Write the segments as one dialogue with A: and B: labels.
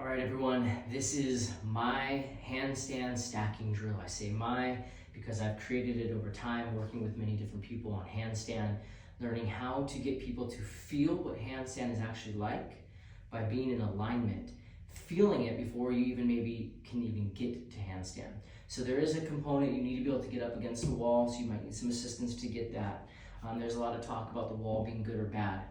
A: right, everyone, this is my handstand stacking drill. I say my because I've created it over time, working with many different people on handstand, learning how to get people to feel what handstand is actually like by being in alignment, feeling it before you even can get to handstand. So there is a component you need to be able to get up against the wall, so you might need some assistance to get that. There's a lot of talk about the wall being good or bad.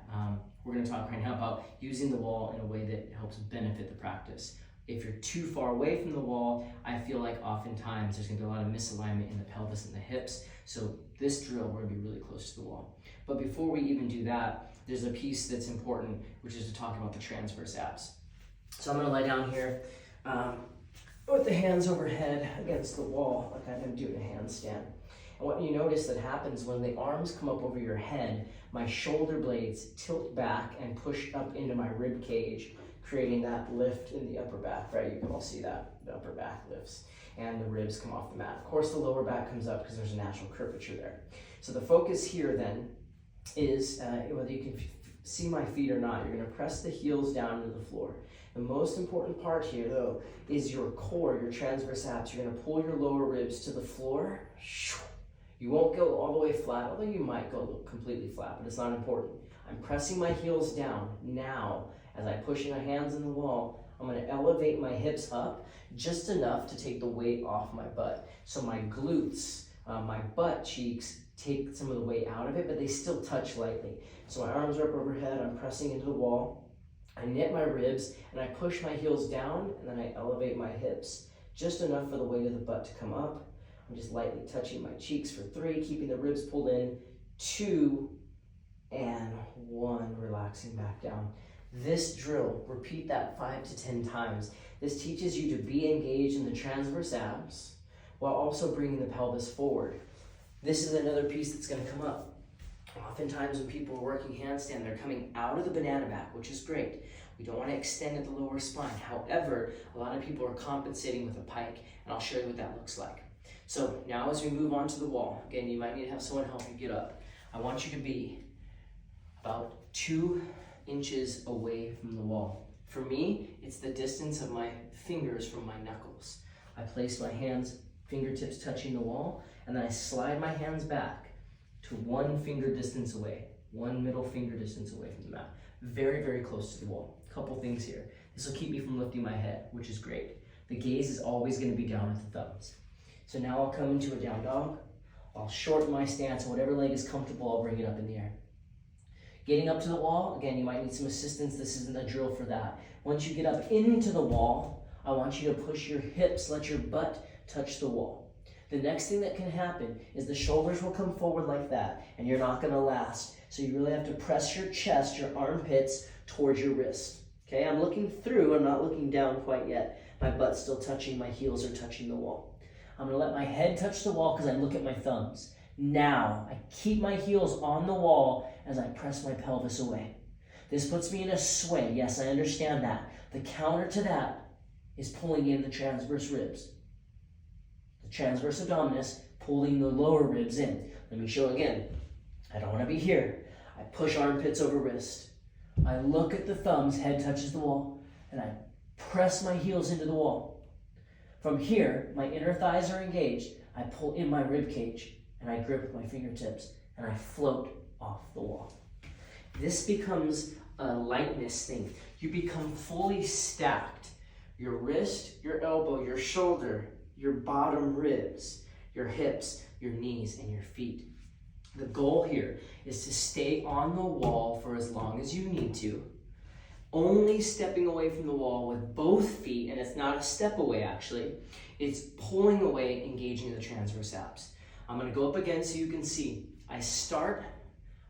A: We're going to talk right now about using the wall in a way that helps benefit the practice. If you're too far away from the wall, I feel like oftentimes there's going to be a lot of misalignment in the pelvis and the hips. So this drill, we're going to be really close to the wall. But before we even do that, there's a piece that's important, which is to talk about the transverse abs. So I'm going to lie down here with the hands overhead against the wall, like I've been doing a handstand. And what you notice that happens when the arms come up over your head, my shoulder blades tilt back and push up into my rib cage, creating that lift in the upper back, right? You can all see that, the upper back lifts, and the ribs come off the mat. Of course, the lower back comes up because there's a natural curvature there. So the focus here then is, whether you can see my feet or not, you're gonna press the heels down into the floor. The most important part here though is your core, your transverse abs. You're gonna pull your lower ribs to the floor. You won't go all the way flat, although you might go completely flat, but it's not important. I'm pressing my heels down. Now, as I push my hands in the wall, I'm gonna elevate my hips up just enough to take the weight off my butt. So my glutes, my butt cheeks take some of the weight out of it, but they still touch lightly. So my arms are up overhead, I'm pressing into the wall. I knit my ribs and I push my heels down and then I elevate my hips just enough for the weight of the butt to come up. I'm just lightly touching my cheeks for 3, keeping the ribs pulled in, 2, and 1, relaxing back down. This drill, repeat that 5 to 10 times. This teaches you to be engaged in the transverse abs while also bringing the pelvis forward. This is another piece that's going to come up. Oftentimes when people are working handstand, they're coming out of the banana back, which is great. We don't want to extend at the lower spine. However, a lot of people are compensating with a pike, and I'll show you what that looks like. So now as we move on to the wall, again, you might need to have someone help you get up. I want you to be about 2 inches away from the wall. For me, it's the distance of my fingers from my knuckles. I place my hands, fingertips touching the wall, and then I slide my hands back to 1 finger distance away, 1 middle finger distance away from the mat. Very, very close to the wall. Couple things here. This will keep me from lifting my head, which is great. The gaze is always going to be down at the thumbs. So now I'll come into a down dog. I'll shorten my stance, and whatever leg is comfortable, I'll bring it up in the air. Getting up to the wall, again, you might need some assistance. This isn't a drill for that. Once you get up into the wall, I want you to push your hips, let your butt touch the wall. The next thing that can happen is the shoulders will come forward like that, and you're not gonna last. So you really have to press your chest, your armpits, towards your wrists. Okay, I'm looking through, I'm not looking down quite yet. My butt's still touching, my heels are touching the wall. I'm gonna let my head touch the wall because I look at my thumbs. Now, I keep my heels on the wall as I press my pelvis away. This puts me in a sway. Yes, I understand that. The counter to that is pulling in the transverse ribs. The transverse abdominis pulling the lower ribs in. Let me show again. I don't wanna be here. I push armpits over wrist. I look at the thumbs, head touches the wall, and I press my heels into the wall. From here, my inner thighs are engaged. I pull in my rib cage and I grip with my fingertips and I float off the wall. This becomes a lightness thing. You become fully stacked. Your wrist, your elbow, your shoulder, your bottom ribs, your hips, your knees, and your feet. The goal here is to stay on the wall for as long as you need to, only stepping away from the wall with both feet, and it's not a step away actually, it's pulling away, engaging the transverse abs. I'm gonna go up again so you can see. I start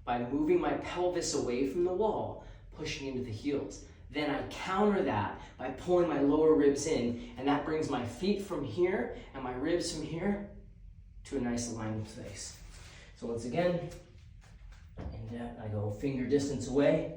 A: by moving my pelvis away from the wall, pushing into the heels. Then I counter that by pulling my lower ribs in, and that brings my feet from here and my ribs from here to a nice aligned place. So once again, and I go finger distance away.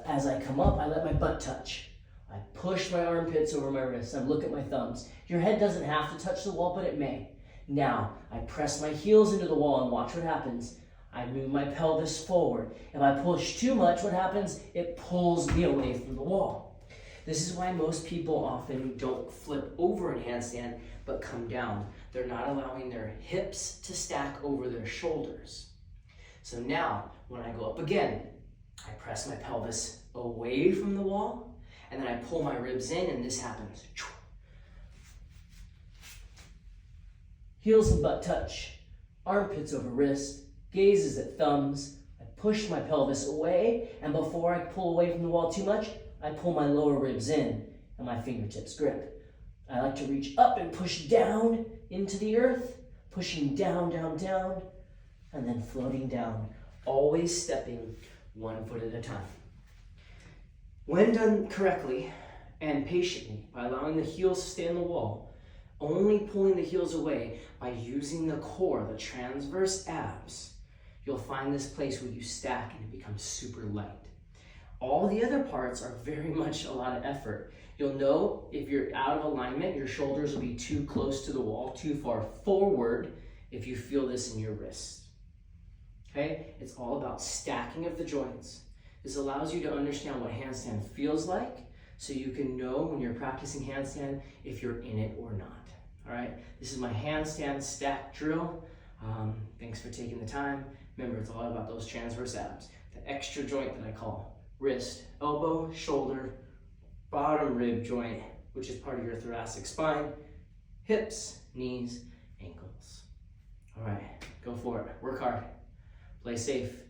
A: As I come up, I let my butt touch. I push my armpits over my wrists. I look at my thumbs. Your head doesn't have to touch the wall, but it may. Now, I press my heels into the wall and watch what happens. I move my pelvis forward. If I push too much, what happens? It pulls me away from the wall. This is why most people often don't flip over in handstand, but come down. They're not allowing their hips to stack over their shoulders. So now, when I go up again, I press my pelvis away from the wall, and then I pull my ribs in, and this happens. Heels and butt touch, armpits over wrist, gazes at thumbs. I push my pelvis away, and before I pull away from the wall too much, I pull my lower ribs in, and my fingertips grip. I like to reach up and push down into the earth, pushing down, down, down, and then floating down, always stepping 1 foot at a time. When done correctly and patiently, by allowing the heels to stay on the wall, only pulling the heels away by using the core, the transverse abs, you'll find this place where you stack and it becomes super light. All the other parts are very much a lot of effort. You'll know if you're out of alignment, your shoulders will be too close to the wall, too far forward if you feel this in your wrist. Okay? It's all about stacking of the joints. This allows you to understand what handstand feels like so you can know when you're practicing handstand if you're in it or not. All right? This is my handstand stack drill. Thanks for taking the time. Remember, it's all about those transverse abs. The extra joint that I call wrist, elbow, shoulder, bottom rib joint, which is part of your thoracic spine, hips, knees, ankles. All right, go for it. Work hard. Play safe.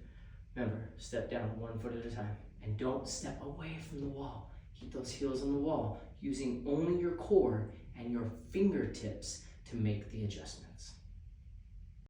A: Remember, step down 1 foot at a time. And don't step away from the wall. Keep those heels on the wall, using only your core and your fingertips to make the adjustments.